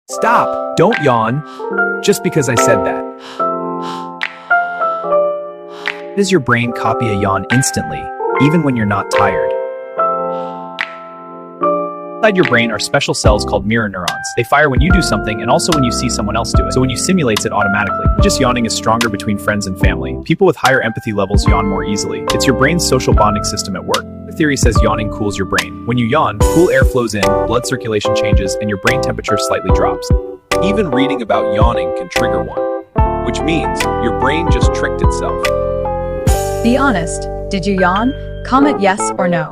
Stop! Don't yawn. Just because I said that. Does your brain copy a yawn instantly, even when you're not tired? Inside your brain are special cells called mirror neurons. They fire when you do something and also when you see someone else do it. So when you simulate it automatically. Just yawning is stronger between friends and family. People with higher empathy levels yawn more easily. It's your brain's social bonding system at work. The theory says yawning cools your brain. When you yawn, cool air flows in, blood circulation changes, and your brain temperature slightly drops. Even reading about yawning can trigger one, which means your brain just tricked itself. Be honest. Did you yawn? Comment yes or no.